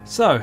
So,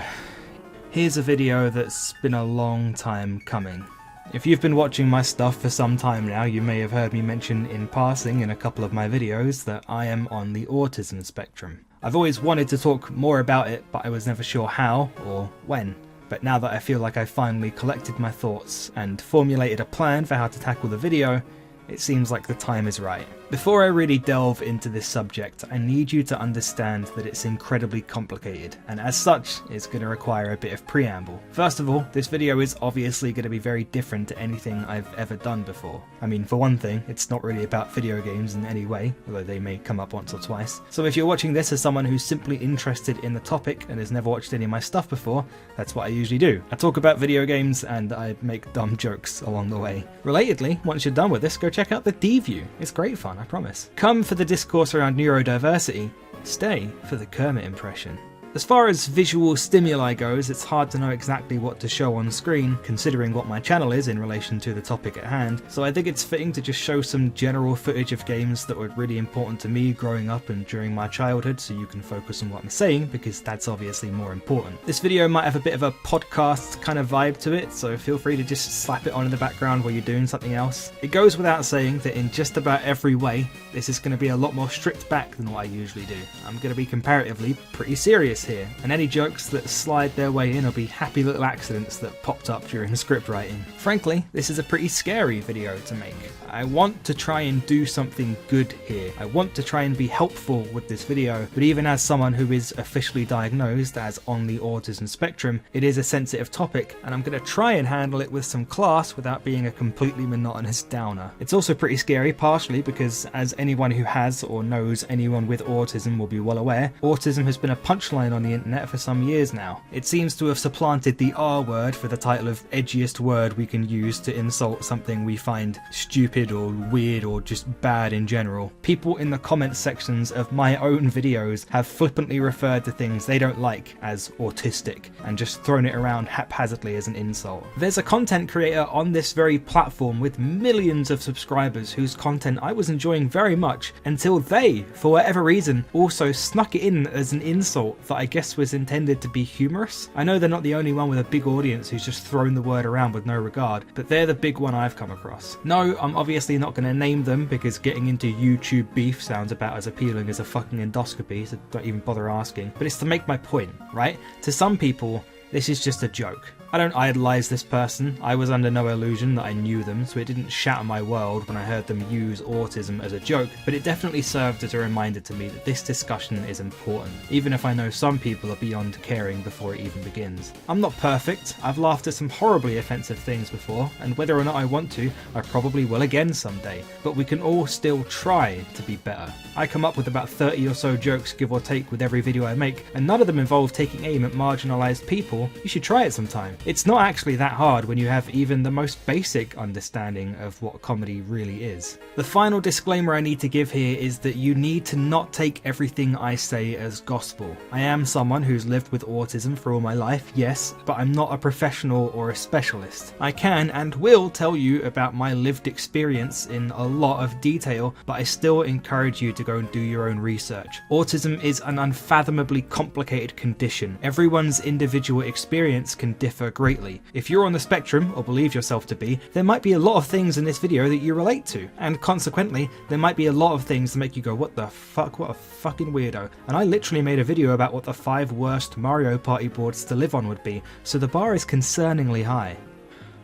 here's a video that's been a long time coming. If you've been watching my stuff for some time now, you may have heard me mention in passing in a couple of my videos that I am on the autism spectrum. I've always wanted to talk more about it, but I was never sure how or when. But now that I feel like I've finally collected my thoughts and formulated a plan for how to tackle the video, it seems like the time is right. Before I really delve into this subject, I need you to understand that it's incredibly complicated, and as such, it's going to require a bit of preamble. First of all, this video is obviously going to be very different to anything I've ever done before. I mean, for one thing, it's not really about video games in any way, although they may come up once or twice. So if you're watching this as someone who's simply interested in the topic and has never watched any of my stuff before, that's what I usually do. I talk about video games and I make dumb jokes along the way. Relatedly, once you're done with this, go check out the D-View. It's great fun, I promise. Come for the discourse around neurodiversity, stay for the Kermit impression. As far as visual stimuli goes, it's hard to know exactly what to show on screen, considering what my channel is in relation to the topic at hand, so I think it's fitting to just show some general footage of games that were really important to me growing up and during my childhood, so you can focus on what I'm saying, because that's obviously more important. This video might have a bit of a podcast kind of vibe to it, so feel free to just slap it on in the background while you're doing something else. It goes without saying that in just about every way, this is going to be a lot more stripped back than what I usually do. I'm going to be comparatively pretty serious here, and any jokes that slide their way in will be happy little accidents that popped up during script writing. Frankly, this is a pretty scary video to make. I want to try and do something good here. I want to try and be helpful with this video, but even as someone who is officially diagnosed as on the autism spectrum, it is a sensitive topic, and I'm going to try and handle it with some class without being a completely monotonous downer. It's also pretty scary, partially because, as anyone who has or knows anyone with autism will be well aware, autism has been a punchline on the internet for some years now. It seems to have supplanted the R word for the title of edgiest word we can use to insult something we find stupid or weird or just bad in general. People in the comments sections of my own videos have flippantly referred to things they don't like as autistic and just thrown it around haphazardly as an insult. There's a content creator on this very platform with millions of subscribers whose content I was enjoying very much until they, for whatever reason, also snuck it in as an insult that I guess was intended to be humorous. I know they're not the only one with a big audience who's just thrown the word around with no regard, but they're the big one I've come across. No, I'm obviously not going to name them because getting into YouTube beef sounds about as appealing as a fucking endoscopy, so don't even bother asking. But it's to make my point, right? To some people, this is just a joke. I don't idolise this person. I was under no illusion that I knew them, so it didn't shatter my world when I heard them use autism as a joke, but it definitely served as a reminder to me that this discussion is important, even if I know some people are beyond caring before it even begins. I'm not perfect. I've laughed at some horribly offensive things before, and whether or not I want to, I probably will again someday, but we can all still try to be better. I come up with about 30 or so jokes give or take with every video I make, and none of them involve taking aim at marginalised people. You should try it sometime. It's not actually that hard when you have even the most basic understanding of what comedy really is. The final disclaimer I need to give here is that you need to not take everything I say as gospel. I am someone who's lived with autism for all my life, yes, but I'm not a professional or a specialist. I can and will tell you about my lived experience in a lot of detail, but I still encourage you to go and do your own research. Autism is an unfathomably complicated condition. Everyone's individual experience can differ greatly. If you're on the spectrum, or believe yourself to be, there might be a lot of things in this video that you relate to, and consequently, there might be a lot of things that make you go, what the fuck, what a fucking weirdo. And I literally made a video about what the 5 worst Mario Party boards to live on would be, so the bar is concerningly high.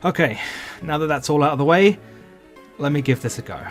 Okay, now that that's all out of the way, let me give this a go.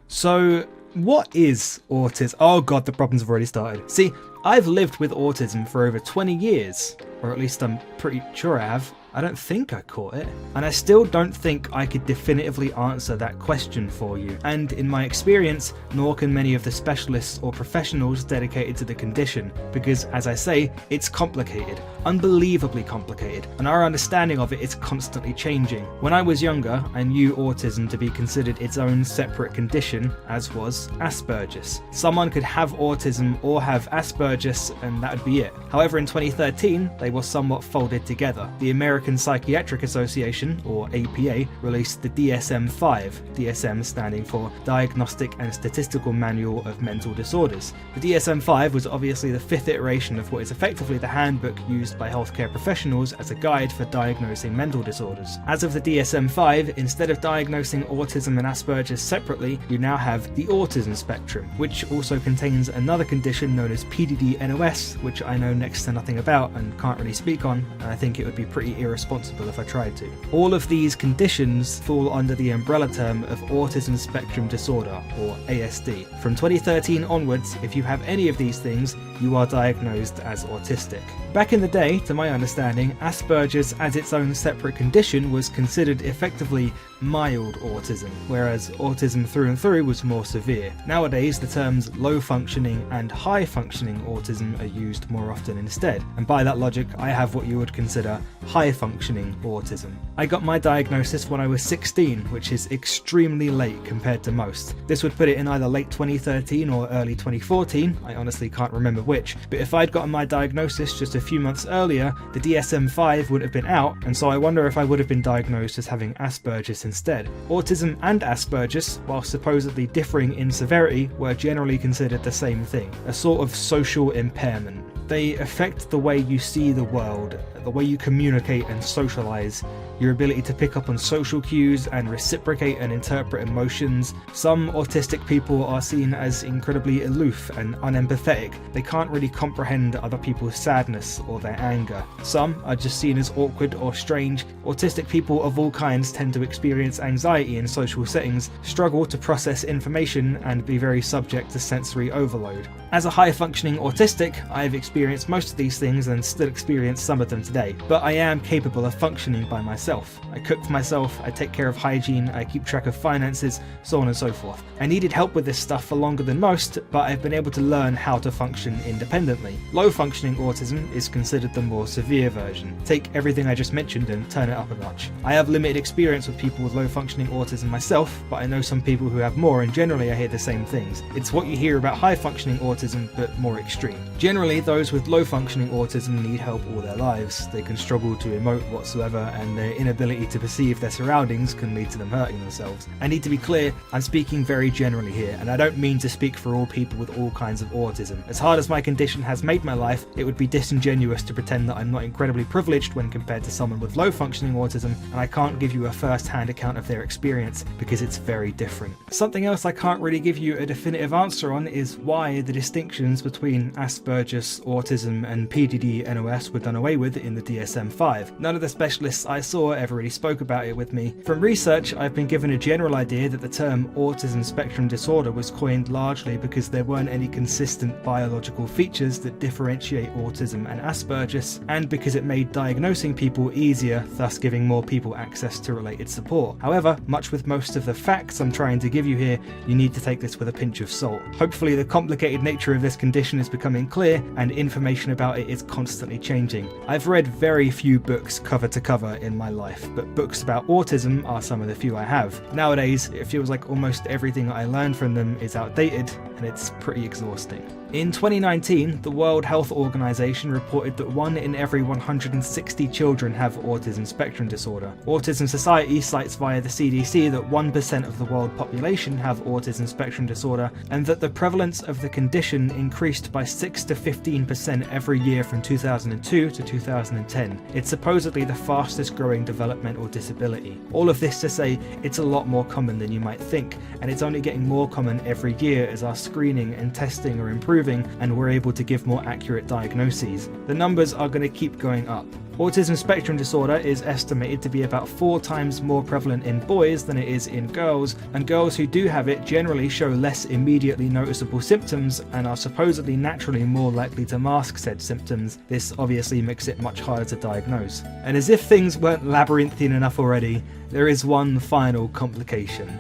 So, what is autism? Oh god, the problems have already started. See, I've lived with autism for over 20 years, or at least I'm pretty sure I have. I don't think I caught it, and I still don't think I could definitively answer that question for you, and in my experience, nor can many of the specialists or professionals dedicated to the condition, because as I say, it's complicated, unbelievably complicated, and our understanding of it is constantly changing. When I was younger, I knew autism to be considered its own separate condition, as was Asperger's. Someone could have autism or have Asperger's, and that would be it. However, in 2013, they were somewhat folded together. The American American Psychiatric Association, or APA, released the DSM-5, DSM standing for Diagnostic and Statistical Manual of Mental Disorders. The DSM-5 was obviously the fifth iteration of what is effectively the handbook used by healthcare professionals as a guide for diagnosing mental disorders. As of the DSM-5, instead of diagnosing autism and Asperger's separately, you now have the autism spectrum, which also contains another condition known as PDD-NOS, which I know next to nothing about and can't really speak on, and I think it would be pretty irresponsible if I tried to. All of these conditions fall under the umbrella term of autism spectrum disorder, or ASD. From 2013 onwards, if you have any of these things, you are diagnosed as autistic. Back in the day, to my understanding, Asperger's as its own separate condition was considered effectively mild autism, whereas autism through and through was more severe. Nowadays, the terms low functioning and high functioning autism are used more often instead, and by that logic, I have what you would consider high functioning autism. I got my diagnosis when I was 16, which is extremely late compared to most. This would put it in either late 2013 or early 2014, I honestly can't remember which, but if I'd gotten my diagnosis just a few months earlier, the DSM-5 would have been out, and so I wonder if I would have been diagnosed as having Asperger's instead. Autism and Asperger's, while supposedly differing in severity, were generally considered the same thing, a sort of social impairment. They affect the way you see the world, the way you communicate and socialize, your ability to pick up on social cues and reciprocate and interpret emotions. Some autistic people are seen as incredibly aloof and unempathetic. They can't really comprehend other people's sadness or their anger. Some are just seen as awkward or strange. Autistic people of all kinds tend to experience anxiety in social settings, struggle to process information, and be very subject to sensory overload. As a high-functioning autistic, I have experienced most of these things and still experience some of them today, but I am capable of functioning by myself. I cook for myself, I take care of hygiene, I keep track of finances, so on and so forth. I needed help with this stuff for longer than most, but I've been able to learn how to function independently. Low-functioning autism is considered the more severe version. Take everything I just mentioned and turn it up a notch. I have limited experience with people with low-functioning autism myself, but I know some people who have more, and generally I hear the same things. It's what you hear about high-functioning autism, but more extreme. Generally, those with low-functioning autism need help all their lives. They can struggle to emote whatsoever, and their inability to perceive their surroundings can lead to them hurting themselves. I need to be clear, I'm speaking very generally here, and I don't mean to speak for all people with all kinds of autism. As hard as my condition has made my life, it would be disingenuous to pretend that I'm not incredibly privileged when compared to someone with low-functioning autism, and I can't give you a first-hand account of their experience because it's very different. Something else I can't really give you a definitive answer on is why the distinctions between Asperger's, autism, and PDD-NOS were done away with in the DSM-5. None of the specialists I saw ever really spoke about it with me. From research, I've been given a general idea that the term autism spectrum disorder was coined largely because there weren't any consistent biological features that differentiate autism and Asperger's, and because it made diagnosing people easier, thus giving more people access to related support. However, much with most of the facts I'm trying to give you here, you need to take this with a pinch of salt. Hopefully the complicated nature of this condition is becoming clear, and information about it is constantly changing. I've read very few books cover to cover in my life, but books about autism are some of the few I have. Nowadays, it feels like almost everything I learned from them is outdated, and it's pretty exhausting. In 2019, the World Health Organization reported that 1 in every 160 children have autism spectrum disorder. Autism Society cites via the CDC that 1% of the world population have autism spectrum disorder, and that the prevalence of the condition increased by 6 to 15% every year from 2002 to 2010. It's supposedly the fastest growing developmental disability. All of this to say, it's a lot more common than you might think, and it's only getting more common every year as our screening and testing are improving and we're able to give more accurate diagnoses. The numbers are going to keep going up. Autism spectrum disorder is estimated to be about 4 times more prevalent in boys than it is in girls, and girls who do have it generally show less immediately noticeable symptoms and are supposedly naturally more likely to mask said symptoms. This obviously makes it much harder to diagnose. And as if things weren't labyrinthine enough already, there is one final complication.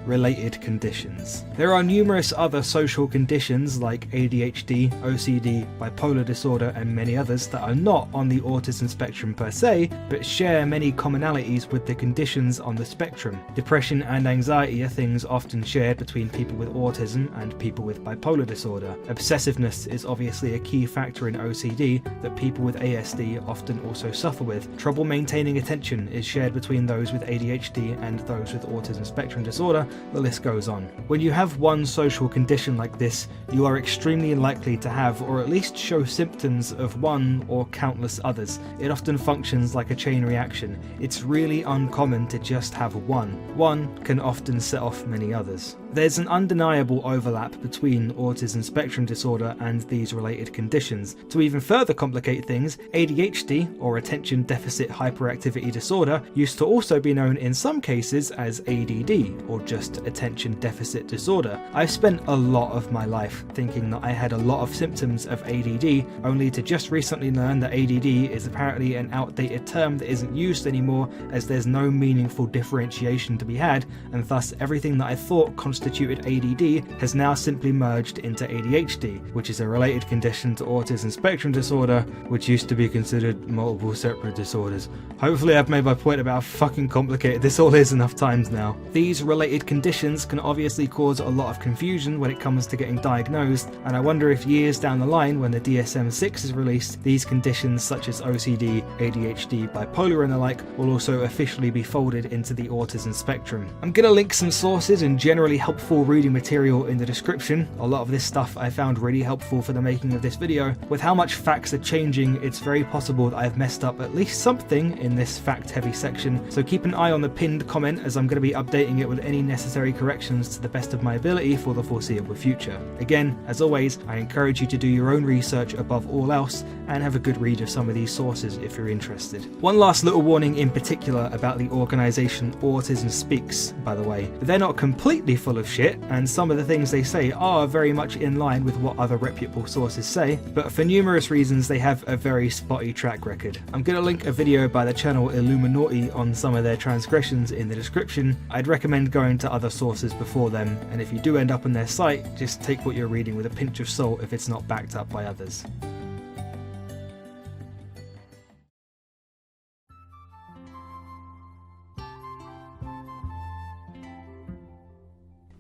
related conditions. There are numerous other social conditions like ADHD, OCD, bipolar disorder, and many others that are not on the autism spectrum per se, but share many commonalities with the conditions on the spectrum. Depression and anxiety are things often shared between people with autism and people with bipolar disorder. Obsessiveness is obviously a key factor in OCD that people with ASD often also suffer with. Trouble maintaining attention is shared between those with ADHD and those with autism spectrum disorder. The list goes on. When you have one social condition like this, you are extremely likely to have, or at least show, symptoms of one or countless others. It often functions like a chain reaction. It's really uncommon to just have one. One can often set off many others. There's an undeniable overlap between autism spectrum disorder and these related conditions. To even further complicate things, ADHD, or attention deficit hyperactivity disorder, used to also be known in some cases as ADD, or just attention deficit disorder. I've spent a lot of my life thinking that I had a lot of symptoms of ADD, only to just recently learn that ADD is apparently an outdated term that isn't used anymore, as there's no meaningful differentiation to be had, and thus everything that I thought constituted ADD has now simply merged into ADHD, which is a related condition to autism spectrum disorder, which used to be considered multiple separate disorders. Hopefully I've made my point about how fucking complicated this all is enough times now. These related conditions can obviously cause a lot of confusion when it comes to getting diagnosed, and I wonder if years down the line, when the DSM-6 is released, these conditions such as OCD, ADHD, bipolar and the like will also officially be folded into the autism spectrum. I'm gonna link some sources and generally helpful reading material in the description. A lot of this stuff I found really helpful for the making of this video. With how much facts are changing, it's very possible that I've messed up at least something in this fact-heavy section, so keep an eye on the pinned comment as I'm going to be updating it with any necessary corrections to the best of my ability for the foreseeable future. Again, as always, I encourage you to do your own research above all else and have a good read of some of these sources if you're interested. One last little warning in particular about the organisation Autism Speaks, by the way. They're not completely full of shit, and some of the things they say are very much in line with what other reputable sources say, but for numerous reasons they have a very spotty track record. I'm going to link a video by the channel Illuminati on some of their transgressions in the description. I'd recommend going to other sources before them, and if you do end up on their site, just take what you're reading with a pinch of salt if it's not backed up by others.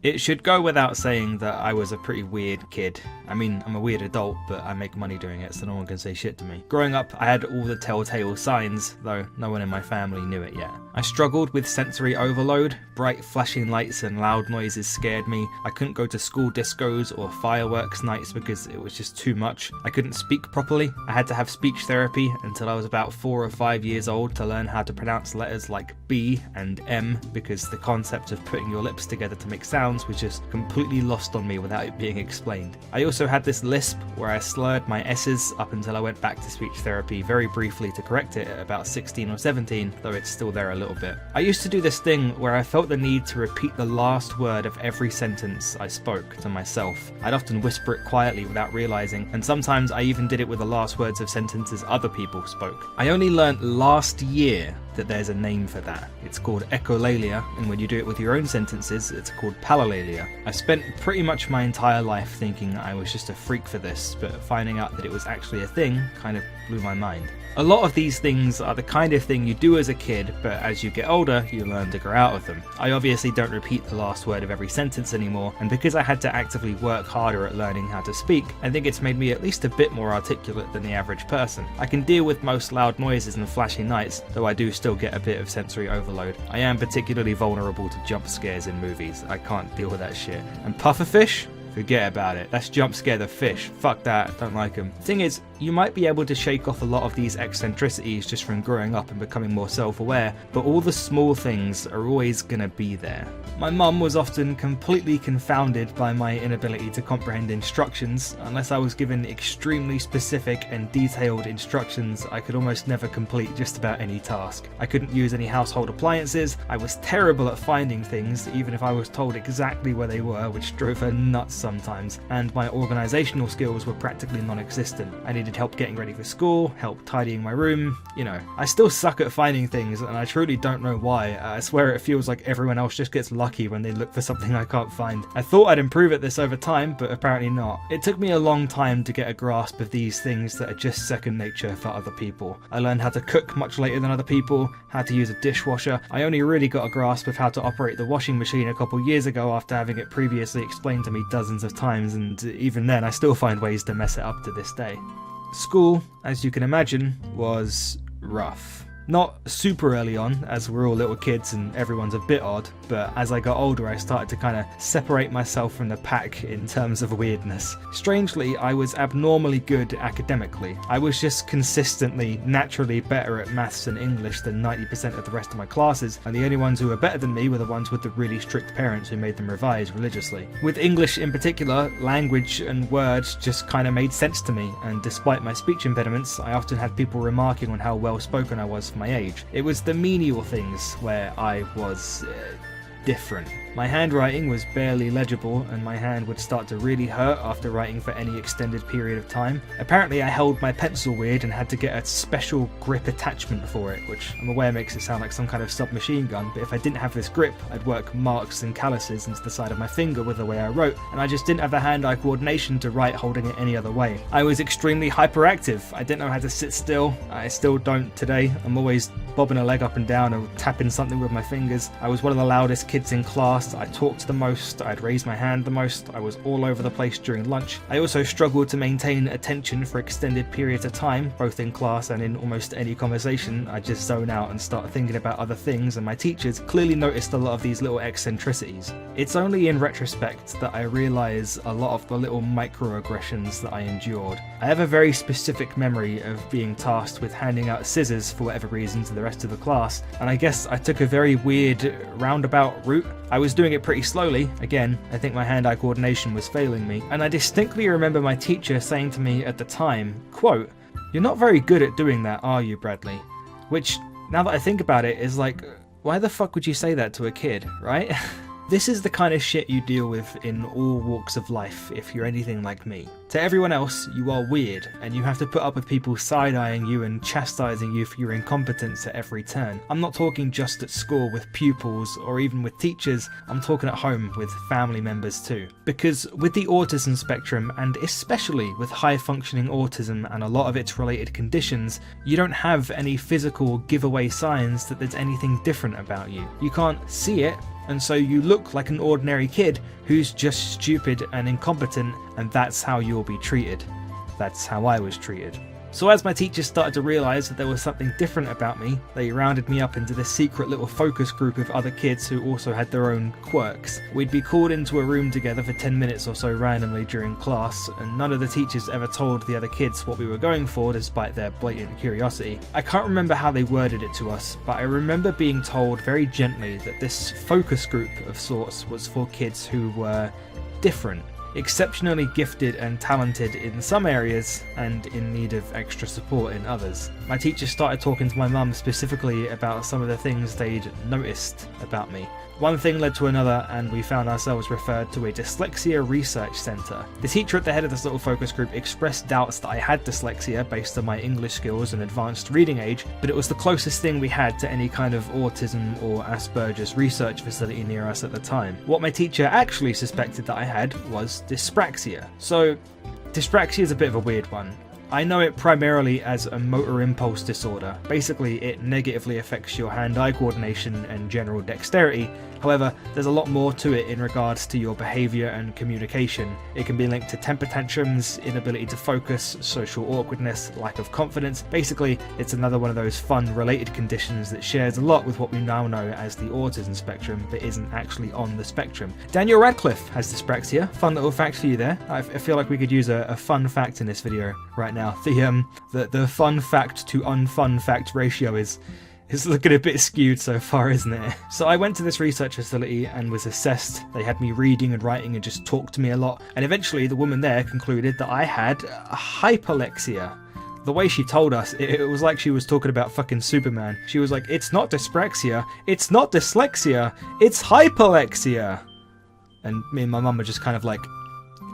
It should go without saying that I was a pretty weird kid. I mean, I'm a weird adult, but I make money doing it, so no one can say shit to me. Growing up, I had all the telltale signs, though no one in my family knew it yet. I struggled with sensory overload. Bright flashing lights and loud noises scared me. I couldn't go to school discos or fireworks nights because it was just too much. I couldn't speak properly. I had to have speech therapy until I was about 4 or 5 years old to learn how to pronounce letters like B and M, because the concept of putting your lips together to make sounds was just completely lost on me without it being explained. I also had this lisp where I slurred my S's up until I went back to speech therapy very briefly to correct it at about 16 or 17, though it's still there a little bit. I used to do this thing where I felt the need to repeat the last word of every sentence I spoke to myself. I'd often whisper it quietly without realizing, and sometimes I even did it with the last words of sentences other people spoke. I only learnt last year that there's a name for that. It's called echolalia, and when you do it with your own sentences, it's called palalia. I spent pretty much my entire life thinking I was just a freak for this, but finding out that it was actually a thing kind of blew my mind. A lot of these things are the kind of thing you do as a kid, but as you get older, you learn to grow out of them. I obviously don't repeat the last word of every sentence anymore, and because I had to actively work harder at learning how to speak, I think it's made me at least a bit more articulate than the average person. I can deal with most loud noises and flashing lights, though I do still get a bit of sensory overload. I am particularly vulnerable to jump scares in movies. I can't deal with that shit. And pufferfish? Forget about it. That's jump scare the fish. Fuck that. Don't like them. Thing is, you might be able to shake off a lot of these eccentricities just from growing up and becoming more self-aware, but all the small things are always gonna be there. My mum was often completely confounded by my inability to comprehend instructions. Unless I was given extremely specific and detailed instructions, I could almost never complete just about any task. I couldn't use any household appliances. I was terrible at finding things, even if I was told exactly where they were, which drove her nuts sometimes, and my organisational skills were practically non-existent. I needed help getting ready for school, help tidying my room, you know. I still suck at finding things, and I truly don't know why. I swear it feels like everyone else just gets lucky when they look for something I can't find. I thought I'd improve at this over time, but apparently not. It took me a long time to get a grasp of these things that are just second nature for other people. I learned how to cook much later than other people, how to use a dishwasher. I only really got a grasp of how to operate the washing machine a couple years ago after having it previously explained to me dozens of times, and even then I still find ways to mess it up to this day. School, as you can imagine, was rough. Not super early on, as we're all little kids and everyone's a bit odd, but as I got older I started to kind of separate myself from the pack in terms of weirdness. Strangely, I was abnormally good academically. I was just consistently, naturally better at maths and English than 90% of the rest of my classes, and the only ones who were better than me were the ones with the really strict parents who made them revise religiously. With English in particular, language and words just kind of made sense to me, and despite my speech impediments, I often had people remarking on how well spoken I was my age. It was the menial things where I was different. My handwriting was barely legible, and my hand would start to really hurt after writing for any extended period of time. Apparently I held my pencil weird and had to get a special grip attachment for it, which I'm aware makes it sound like some kind of submachine gun, but if I didn't have this grip, I'd work marks and calluses into the side of my finger with the way I wrote, and I just didn't have the hand-eye coordination to write holding it any other way. I was extremely hyperactive. I didn't know how to sit still. I still don't today. I'm always bobbing a leg up and down or tapping something with my fingers. I was one of the loudest kids in class. I talked the most. I'd raise my hand the most. I was all over the place during lunch. I also struggled to maintain attention for extended periods of time, both in class and in almost any conversation. I'd just zone out and start thinking about other things, and my teachers clearly noticed a lot of these little eccentricities. It's only in retrospect that I realise a lot of the little microaggressions that I endured. I have a very specific memory of being tasked with handing out scissors for whatever reason to the rest of the class, and I guess I took a very weird roundabout route. I was doing it pretty slowly. Again, I think my hand-eye coordination was failing me, and I distinctly remember my teacher saying to me at the time, quote, "You're not very good at doing that, are you, Bradley?" Which, now that I think about it, is like, why the fuck would you say that to a kid, right? This is the kind of shit you deal with in all walks of life if you're anything like me. To everyone else, you are weird, and you have to put up with people side-eyeing you and chastising you for your incompetence at every turn. I'm not talking just at school with pupils or even with teachers, I'm talking at home with family members too. Because with the autism spectrum, and especially with high-functioning autism and a lot of its related conditions, you don't have any physical giveaway signs that there's anything different about you. You can't see it, and so you look like an ordinary kid who's just stupid and incompetent, and that's how you'll be treated. That's how I was treated. So as my teachers started to realise that there was something different about me, they rounded me up into this secret little focus group of other kids who also had their own quirks. We'd be called into a room together for 10 minutes or so randomly during class, and none of the teachers ever told the other kids what we were going for despite their blatant curiosity. I can't remember how they worded it to us, but I remember being told very gently that this focus group of sorts was for kids who were different. Exceptionally gifted and talented in some areas and in need of extra support in others. My teacher started talking to my mum specifically about some of the things they'd noticed about me. One thing led to another, and we found ourselves referred to a dyslexia research centre. The teacher at the head of this little focus group expressed doubts that I had dyslexia based on my English skills and advanced reading age, but it was the closest thing we had to any kind of autism or Asperger's research facility near us at the time. What my teacher actually suspected that I had was dyspraxia. So, dyspraxia is a bit of a weird one. I know it primarily as a motor impulse disorder. Basically, it negatively affects your hand-eye coordination and general dexterity. However, there's a lot more to it in regards to your behaviour and communication. It can be linked to temper tantrums, inability to focus, social awkwardness, lack of confidence. Basically, it's another one of those fun-related conditions that shares a lot with what we now know as the autism spectrum, but isn't actually on the spectrum. Daniel Radcliffe has dyspraxia. Fun little fact for you there. I feel like we could use a fun fact in this video right now. The fun fact to unfun fact ratio is looking a bit skewed so far, isn't it? So I went to this research facility and was assessed. They had me reading and writing and just talked to me a lot. And eventually the woman there concluded that I had hyperlexia. The way she told us, it was like she was talking about fucking Superman. She was like, "It's not dyspraxia, it's not dyslexia, it's hyperlexia." And me and my mum were just kind of like,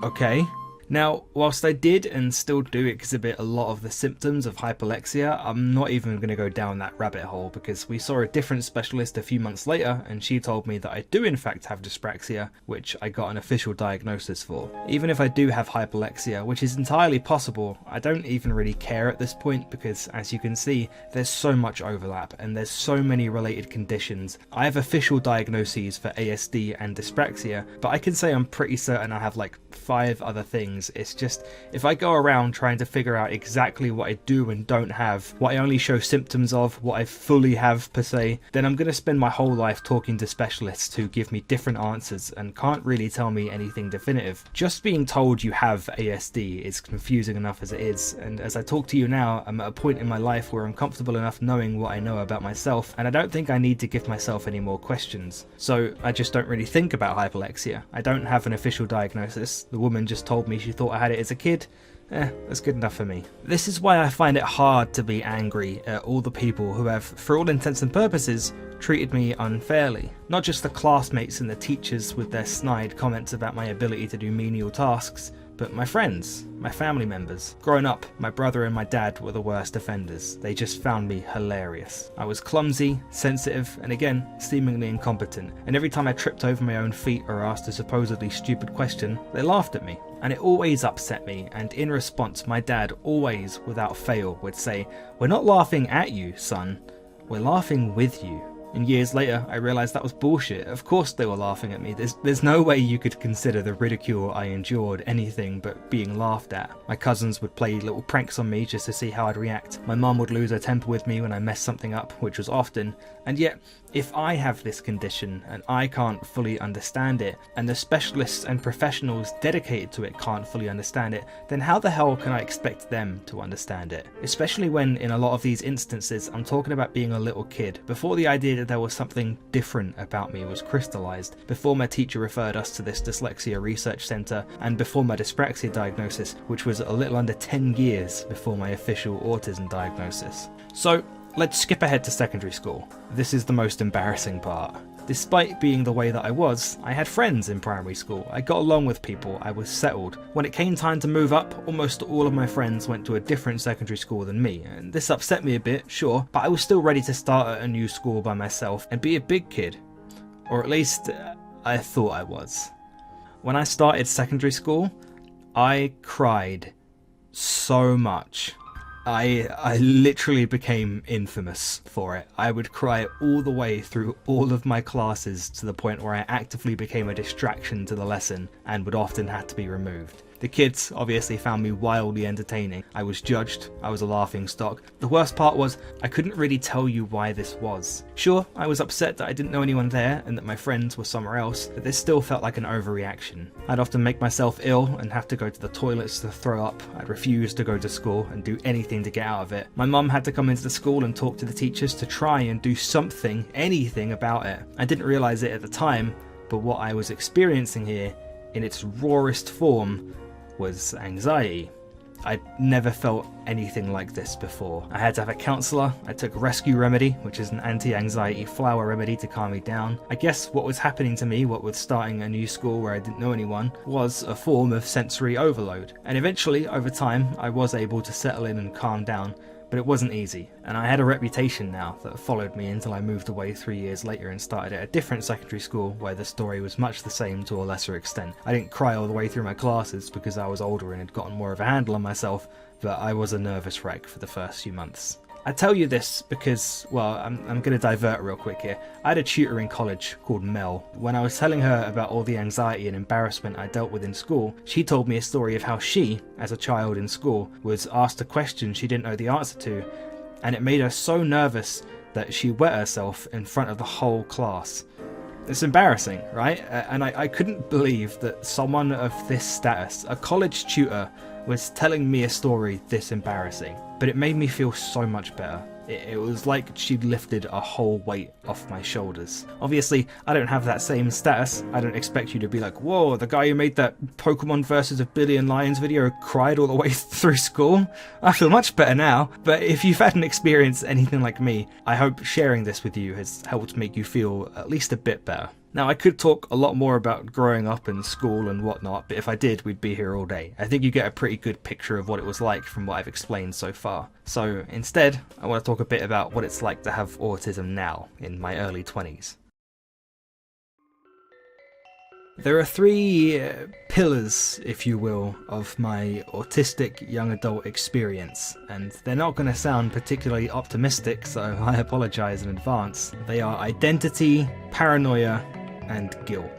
Okay. Now, whilst I did and still do exhibit a lot of the symptoms of hyperlexia, I'm not even going to go down that rabbit hole because we saw a different specialist a few months later and she told me that I do in fact have dyspraxia, which I got an official diagnosis for. Even if I do have hyperlexia, which is entirely possible, I don't even really care at this point because, as you can see, there's so much overlap and there's so many related conditions. I have official diagnoses for ASD and dyspraxia, but I can say I'm pretty certain I have like 5 other things. It's just, if I go around trying to figure out exactly what I do and don't have, what I only show symptoms of, what I fully have per se, then I'm going to spend my whole life talking to specialists who give me different answers and can't really tell me anything definitive. Just being told you have ASD is confusing enough as it is, and as I talk to you now, I'm at a point in my life where I'm comfortable enough knowing what I know about myself, and I don't think I need to give myself any more questions. So I just don't really think about hyperlexia. I don't have an official diagnosis. The woman just told me she thought I had it as a kid. That's good enough for me. This is why I find it hard to be angry at all the people who have, for all intents and purposes, treated me unfairly. Not just the classmates and the teachers with their snide comments about my ability to do menial tasks, but my friends, my family members. Growing up, my brother and my dad were the worst offenders. They just found me hilarious. I was clumsy, sensitive, and again, seemingly incompetent. And every time I tripped over my own feet or asked a supposedly stupid question, they laughed at me. And it always upset me, and in response, my dad always, without fail, would say, "We're not laughing at you, son. We're laughing with you." And years later, I realised that was bullshit. Of course they were laughing at me. There's no way you could consider the ridicule I endured anything but being laughed at. My cousins would play little pranks on me just to see how I'd react. My mum would lose her temper with me when I messed something up, which was often. And yet, if I have this condition and I can't fully understand it, and the specialists and professionals dedicated to it can't fully understand it, then how the hell can I expect them to understand it? Especially when, in a lot of these instances, I'm talking about being a little kid, before the idea that there was something different about me was crystallized, before my teacher referred us to this dyslexia research centre, and before my dyspraxia diagnosis, which was a little under 10 years before my official autism diagnosis. So, let's skip ahead to secondary school. This is the most embarrassing part. Despite being the way that I was, I had friends in primary school. I got along with people, I was settled. When it came time to move up, almost all of my friends went to a different secondary school than me, and this upset me a bit, sure, but I was still ready to start at a new school by myself and be a big kid. Or at least, I thought I was. When I started secondary school, I cried so much. I literally became infamous for it. I would cry all the way through all of my classes to the point where I actively became a distraction to the lesson and would often have to be removed. The kids obviously found me wildly entertaining. I was judged, I was a laughing stock. The worst part was, I couldn't really tell you why this was. Sure, I was upset that I didn't know anyone there and that my friends were somewhere else, but this still felt like an overreaction. I'd often make myself ill and have to go to the toilets to throw up. I'd refuse to go to school and do anything to get out of it. My mum had to come into the school and talk to the teachers to try and do something, anything about it. I didn't realise it at the time, but what I was experiencing here, in its rawest form, was anxiety. I'd never felt anything like this before. I had to have a counsellor. I took Rescue Remedy, which is an anti-anxiety flower remedy to calm me down. I guess what was happening to me, what with starting a new school where I didn't know anyone, was a form of sensory overload. And eventually, over time, I was able to settle in and calm down, but it wasn't easy. And I had a reputation now that followed me until I moved away 3 years later and started at a different secondary school where the story was much the same to a lesser extent. I didn't cry all the way through my classes because I was older and had gotten more of a handle on myself, but I was a nervous wreck for the first few months. I tell you this because, well, I'm going to divert real quick here. I had a tutor in college called Mel. When I was telling her about all the anxiety and embarrassment I dealt with in school, she told me a story of how she, as a child in school, was asked a question she didn't know the answer to, and it made her so nervous that she wet herself in front of the whole class. It's embarrassing, right? And I couldn't believe that someone of this status, a college tutor, was telling me a story this embarrassing. But it made me feel so much better. It was like she'd lifted a whole weight off my shoulders. Obviously, I don't have that same status. I don't expect you to be like, whoa, the guy who made that Pokemon vs. a Billion Lions video cried all the way through school. I feel much better now. But if you've had an experience anything like me, I hope sharing this with you has helped make you feel at least a bit better. Now, I could talk a lot more about growing up in school and whatnot, but if I did, we'd be here all day. I think you get a pretty good picture of what it was like from what I've explained so far. So instead, I want to talk a bit about what it's like to have autism now, in my early 20s. There are three pillars, if you will, of my autistic young adult experience, and they're not going to sound particularly optimistic, so I apologise in advance. They are identity, paranoia, and guilt.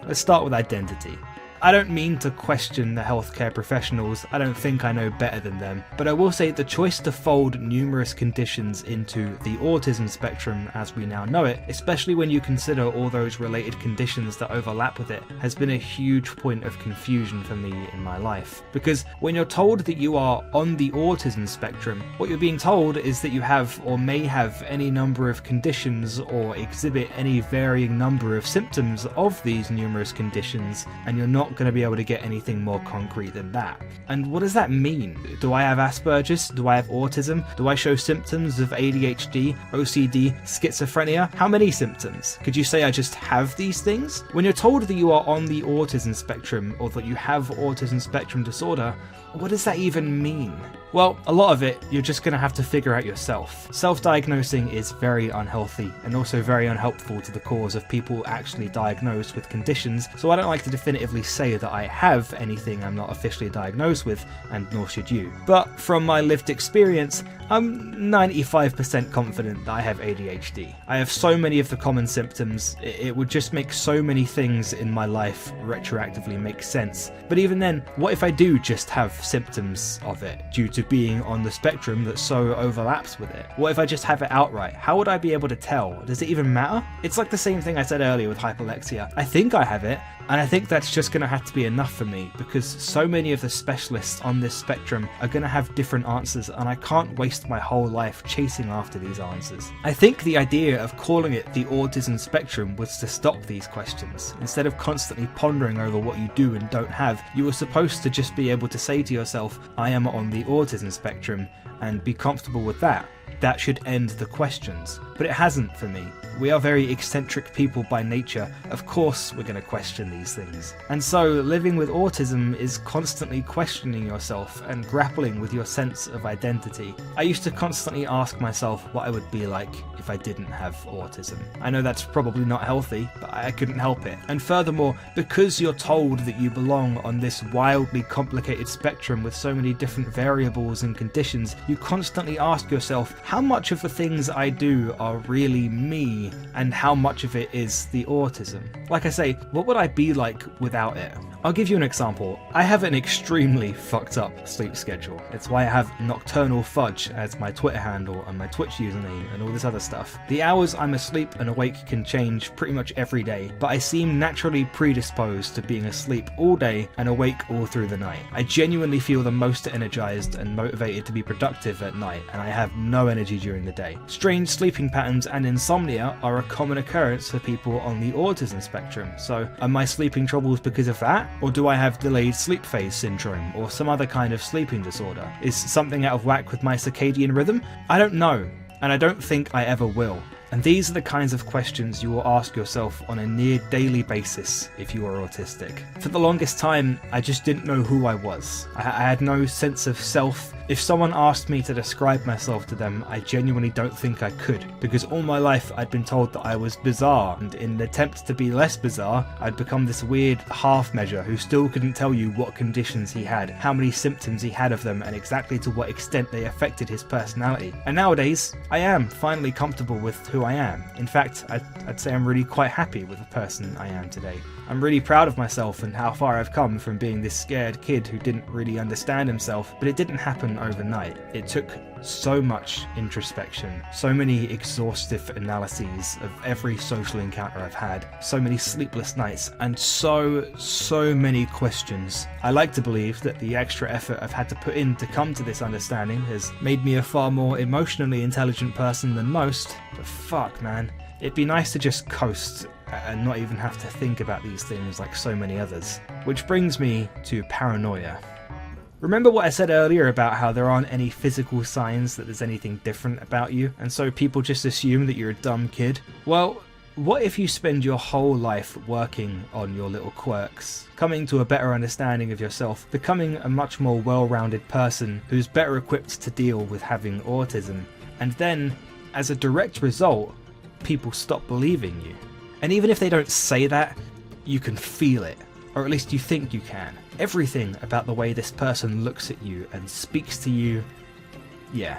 Let's start with identity. I don't mean to question the healthcare professionals, I don't think I know better than them, but I will say the choice to fold numerous conditions into the autism spectrum as we now know it, especially when you consider all those related conditions that overlap with it, has been a huge point of confusion for me in my life. Because when you're told that you are on the autism spectrum, what you're being told is that you have or may have any number of conditions or exhibit any varying number of symptoms of these numerous conditions, and you're not going to be able to get anything more concrete than that. And what does that mean? Do I have Asperger's? Do I have autism? Do I show symptoms of ADHD, OCD, schizophrenia? How many symptoms? Could you say I just have these things? When you're told that you are on the autism spectrum or that you have autism spectrum disorder, what does that even mean? Well, a lot of it you're just going to have to figure out yourself. Self-diagnosing is very unhealthy and also very unhelpful to the cause of people actually diagnosed with conditions, so I don't like to definitively say that I have anything I'm not officially diagnosed with, and nor should you. But from my lived experience, I'm 95% confident that I have ADHD. I have so many of the common symptoms, it would just make so many things in my life retroactively make sense. But even then, what if I do just have symptoms of it due to being on the spectrum that so overlaps with it? What if I just have it outright? How would I be able to tell? Does it even matter? It's like the same thing I said earlier with hyperlexia. I think I have it, and I think that's just going to have to be enough for me, because so many of the specialists on this spectrum are going to have different answers, and I can't waste my whole life chasing after these answers. I think the idea of calling it the autism spectrum was to stop these questions. Instead of constantly pondering over what you do and don't have, you were supposed to just be able to say to yourself, I am on the autism spectrum, and be comfortable with that. That should end the questions. But it hasn't for me. We are very eccentric people by nature. Of course we're going to question these things. And so living with autism is constantly questioning yourself and grappling with your sense of identity. I used to constantly ask myself what I would be like if I didn't have autism. I know that's probably not healthy, but I couldn't help it. And furthermore, because you're told that you belong on this wildly complicated spectrum with so many different variables and conditions, you constantly ask yourself, how much of the things I do are really me, and how much of it is the autism? Like I say, what would I be like without it? I'll give you an example. I have an extremely fucked up sleep schedule. It's why I have Nocturnal Fudj as my Twitter handle and my Twitch username and all this other stuff. The hours I'm asleep and awake can change pretty much every day, but I seem naturally predisposed to being asleep all day and awake all through the night. I genuinely feel the most energized and motivated to be productive at night, and I have no energy during the day. Strange sleeping patterns and insomnia are a common occurrence for people on the autism spectrum. So, are my sleeping troubles because of that? Or do I have delayed sleep phase syndrome or some other kind of sleeping disorder? Is something out of whack with my circadian rhythm? I don't know, and I don't think I ever will. And these are the kinds of questions you will ask yourself on a near daily basis if you are autistic. For the longest time, I just didn't know who I was. I had no sense of self. If someone asked me to describe myself to them, I genuinely don't think I could, because all my life I'd been told that I was bizarre, and in an attempt to be less bizarre, I'd become this weird half measure who still couldn't tell you what conditions he had, how many symptoms he had of them, and exactly to what extent they affected his personality. And nowadays, I am finally comfortable with who I am. In fact, I'd say I'm really quite happy with the person I am today. I'm really proud of myself and how far I've come from being this scared kid who didn't really understand himself, but it didn't happen overnight. It took so much introspection, so many exhaustive analyses of every social encounter I've had, so many sleepless nights, and so many questions. I like to believe that the extra effort I've had to put in to come to this understanding has made me a far more emotionally intelligent person than most, but fuck man, it'd be nice to just coast and not even have to think about these things like so many others. Which brings me to paranoia. Remember what I said earlier about how there aren't any physical signs that there's anything different about you, and so people just assume that you're a dumb kid? Well, What if you spend your whole life working on your little quirks, coming to a better understanding of yourself, becoming a much more well-rounded person who's better equipped to deal with having autism, and then, as a direct result, people stop believing you? And even if they don't say that, you can feel it, or at least you think you can. Everything about the way this person looks at you and speaks to you, yeah,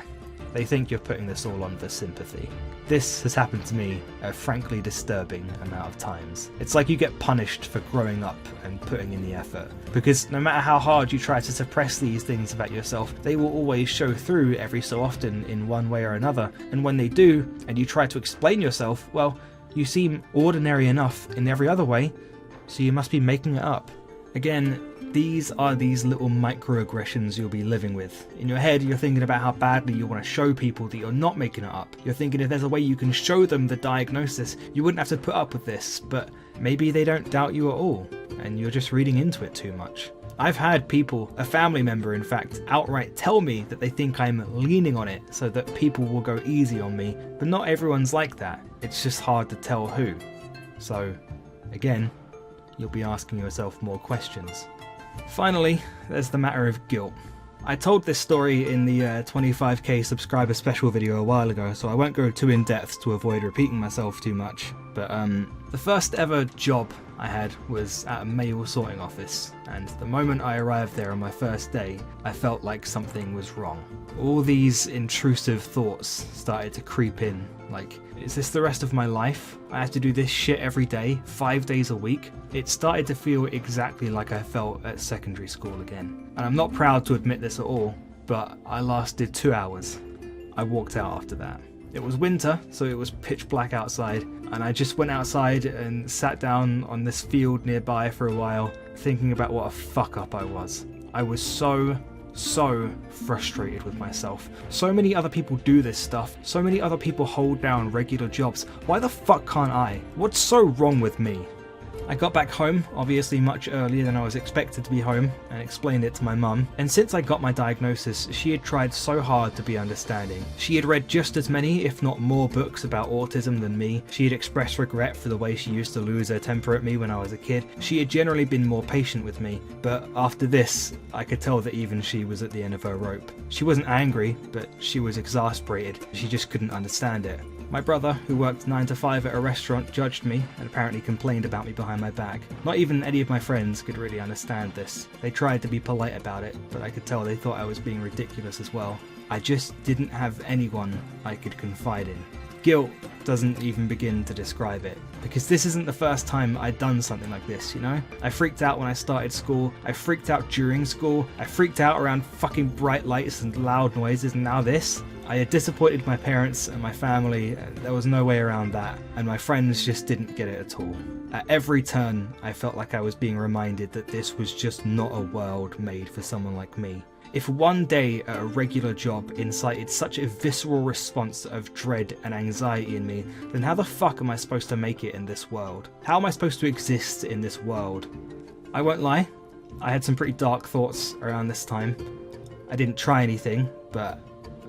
they think you're putting this all on for sympathy. This has happened to me a frankly disturbing amount of times. It's like you get punished for growing up and putting in the effort. Because no matter how hard you try to suppress these things about yourself, they will always show through every so often in one way or another. And when they do, and you try to explain yourself, well, you seem ordinary enough in every other way, so you must be making it up. Again, these are these little microaggressions you'll be living with. In your head, you're thinking about how badly you want to show people that you're not making it up. You're thinking if there's a way you can show them the diagnosis, you wouldn't have to put up with this, but maybe they don't doubt you at all, and you're just reading into it too much. I've had people, a family member in fact, outright tell me that they think I'm leaning on it so that people will go easy on me, but not everyone's like that. It's just hard to tell who. So, again, you'll be asking yourself more questions. Finally, there's the matter of guilt. I told this story in the 25k subscriber special video a while ago, so I won't go too in depth to avoid repeating myself too much, but the first ever job I had was at a mail sorting office, and the moment I arrived there on my first day, I felt like something was wrong. All these intrusive thoughts started to creep in, like, is this the rest of my life? I have to do this shit every day, 5 days a week? It started to feel exactly like I felt at secondary school again. And I'm not proud to admit this at all, but I lasted 2 hours. I walked out after that. It was winter, so it was pitch black outside, and I just went outside and sat down on this field nearby for a while, thinking about what a fuck up I was. I was so frustrated with myself. So many other people do this stuff. So many other people hold down regular jobs. Why the fuck can't I? What's so wrong with me? I got back home, obviously much earlier than I was expected to be home, and explained it to my mum. And since I got my diagnosis, she had tried so hard to be understanding. She had read just as many, if not more, books about autism than me. She had expressed regret for the way she used to lose her temper at me when I was a kid. She had generally been more patient with me, but after this, I could tell that even she was at the end of her rope. She wasn't angry, but she was exasperated. She just couldn't understand it. My brother, who worked 9 to 5 at a restaurant, judged me and apparently complained about me behind my back. Not even any of my friends could really understand this. They tried to be polite about it, but I could tell they thought I was being ridiculous as well. I just didn't have anyone I could confide in. Guilt doesn't even begin to describe it, because this isn't the first time I'd done something like this, you know? I freaked out when I started school, I freaked out during school, I freaked out around fucking bright lights and loud noises, and now this? I had disappointed my parents and my family, there was no way around that, and my friends just didn't get it at all. At every turn, I felt like I was being reminded that this was just not a world made for someone like me. If one day at a regular job incited such a visceral response of dread and anxiety in me, then how the fuck am I supposed to make it in this world? How am I supposed to exist in this world? I won't lie, I had some pretty dark thoughts around this time. I didn't try anything, but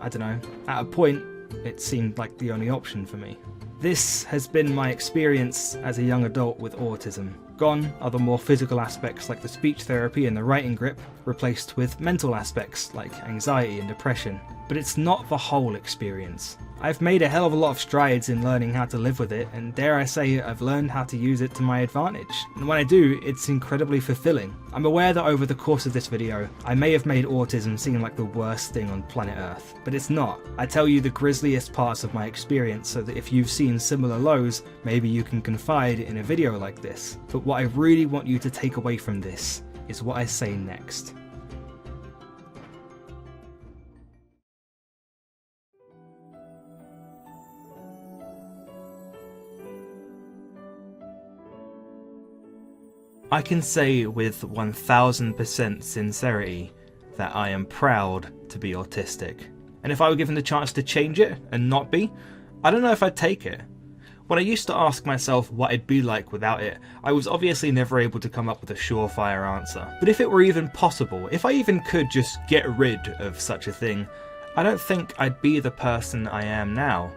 I don't know, at a point it seemed like the only option for me. This has been my experience as a young adult with autism. Gone are the more physical aspects like the speech therapy and the writing grip, replaced with mental aspects like anxiety and depression. But it's not the whole experience. I've made a hell of a lot of strides in learning how to live with it, and dare I say I've learned how to use it to my advantage. And when I do, it's incredibly fulfilling. I'm aware that over the course of this video, I may have made autism seem like the worst thing on planet Earth, but it's not. I tell you the grisliest parts of my experience so that if you've seen similar lows, maybe you can confide in a video like this. But what I really want you to take away from this is what I say next. I can say with 1000% sincerity that I am proud to be autistic. And if I were given the chance to change it and not be, I don't know if I'd take it. When I used to ask myself what it'd be like without it, I was obviously never able to come up with a surefire answer. But if it were even possible, if I even could just get rid of such a thing, I don't think I'd be the person I am now.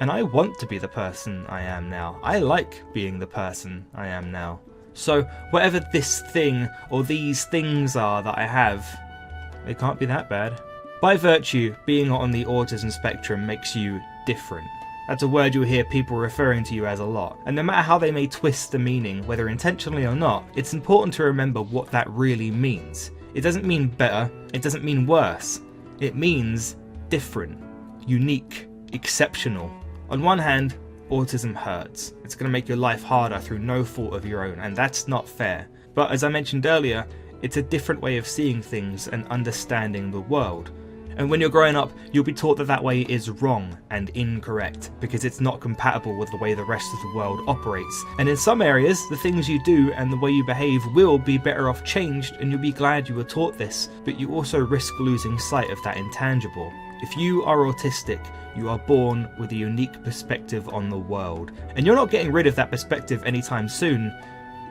And I want to be the person I am now. I like being the person I am now. So whatever this thing or these things are that I have, it can't be that bad. By virtue, being on the autism spectrum makes you different. That's a word you'll hear people referring to you as a lot. And no matter how they may twist the meaning, whether intentionally or not, it's important to remember what that really means. It doesn't mean better, it doesn't mean worse. It means different, unique, exceptional. On one hand, autism hurts. It's going to make your life harder through no fault of your own, and that's not fair. But as I mentioned earlier, it's a different way of seeing things and understanding the world. And when you're growing up, you'll be taught that that way is wrong and incorrect, because it's not compatible with the way the rest of the world operates. And in some areas, the things you do and the way you behave will be better off changed, and you'll be glad you were taught this, but you also risk losing sight of that intangible. If you are autistic, you are born with a unique perspective on the world, and you're not getting rid of that perspective anytime soon,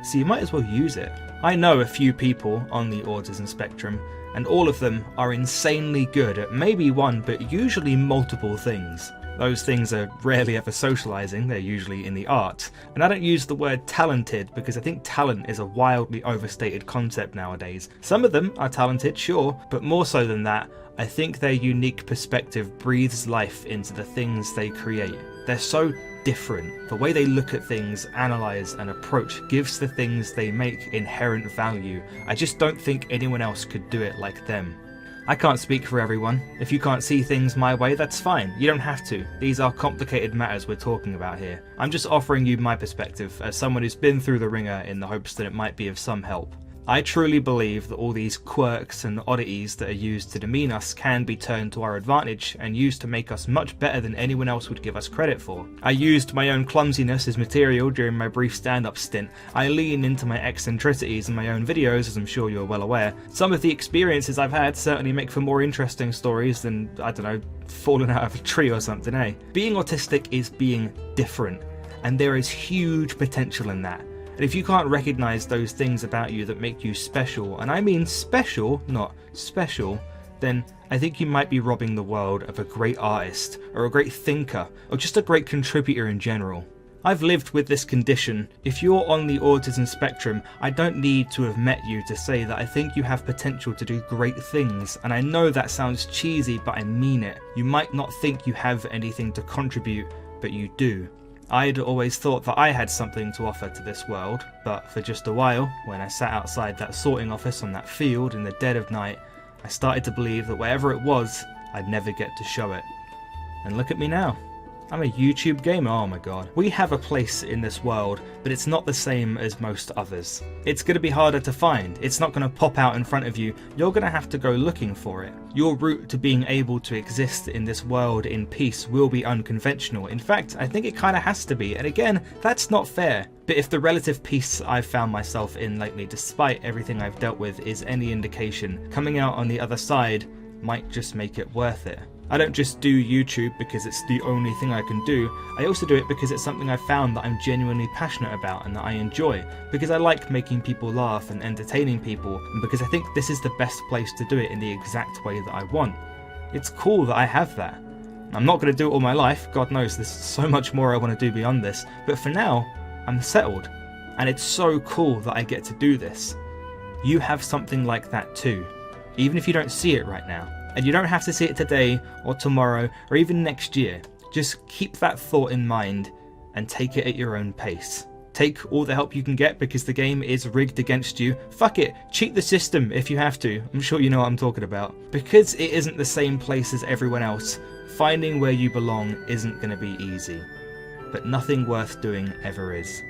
so you might as well use it. I know a few people on the autism spectrum, and all of them are insanely good at maybe one but usually multiple things. Those things are rarely ever socialising, they're usually in the arts. And I don't use the word talented because I think talent is a wildly overstated concept nowadays. Some of them are talented, sure, but more so than that, I think their unique perspective breathes life into the things they create. They're so different. The way they look at things, analyse and approach gives the things they make inherent value. I just don't think anyone else could do it like them. I can't speak for everyone. If you can't see things my way, that's fine. You don't have to. These are complicated matters we're talking about here. I'm just offering you my perspective as someone who's been through the ringer in the hopes that it might be of some help. I truly believe that all these quirks and oddities that are used to demean us can be turned to our advantage and used to make us much better than anyone else would give us credit for. I used my own clumsiness as material during my brief stand-up stint. I lean into my eccentricities in my own videos, as I'm sure you're well aware. Some of the experiences I've had certainly make for more interesting stories than, I don't know, falling out of a tree or something, eh? Being autistic is being different, and there is huge potential in that. And if you can't recognise those things about you that make you special, and I mean special, not special, then I think you might be robbing the world of a great artist, or a great thinker, or just a great contributor in general. I've lived with this condition. If you're on the autism spectrum, I don't need to have met you to say that I think you have potential to do great things, and I know that sounds cheesy, but I mean it. You might not think you have anything to contribute, but you do. I'd always thought that I had something to offer to this world, but for just a while, when I sat outside that sorting office on that field in the dead of night, I started to believe that whatever it was, I'd never get to show it. And look at me now. I'm a YouTube gamer, oh my god. We have a place in this world, but it's not the same as most others. It's going to be harder to find. It's not going to pop out in front of you. You're going to have to go looking for it. Your route to being able to exist in this world in peace will be unconventional. In fact, I think it kind of has to be. And again, that's not fair. But if the relative peace I've found myself in lately, despite everything I've dealt with, is any indication, coming out on the other side might just make it worth it. I don't just do YouTube because it's the only thing I can do, I also do it because it's something I've found that I'm genuinely passionate about and that I enjoy, because I like making people laugh and entertaining people, and because I think this is the best place to do it in the exact way that I want. It's cool that I have that. I'm not going to do it all my life, God knows there's so much more I want to do beyond this, but for now, I'm settled, and it's so cool that I get to do this. You have something like that too, even if you don't see it right now. And you don't have to see it today, or tomorrow, or even next year. Just keep that thought in mind, and take it at your own pace. Take all the help you can get because the game is rigged against you. Fuck it, cheat the system if you have to. I'm sure you know what I'm talking about. Because it isn't the same place as everyone else, finding where you belong isn't going to be easy. But nothing worth doing ever is.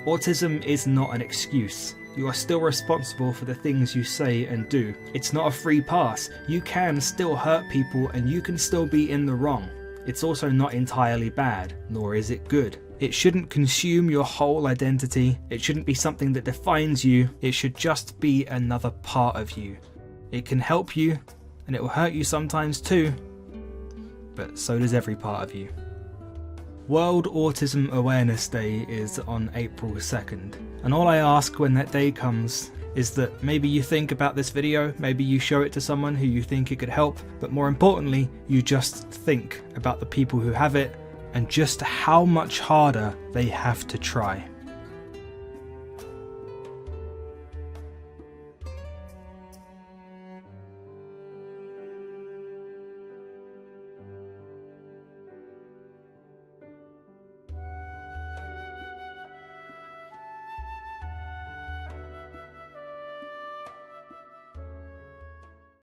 Autism is not an excuse. You are still responsible for the things you say and do. It's not a free pass. You can still hurt people and you can still be in the wrong. It's also not entirely bad, nor is it good. It shouldn't consume your whole identity. It shouldn't be something that defines you. It should just be another part of you. It can help you, and it will hurt you sometimes too, but so does every part of you. World Autism Awareness Day is on April 2nd, and all I ask when that day comes is that maybe you think about this video, maybe you show it to someone who you think it could help, but more importantly, you just think about the people who have it and just how much harder they have to try.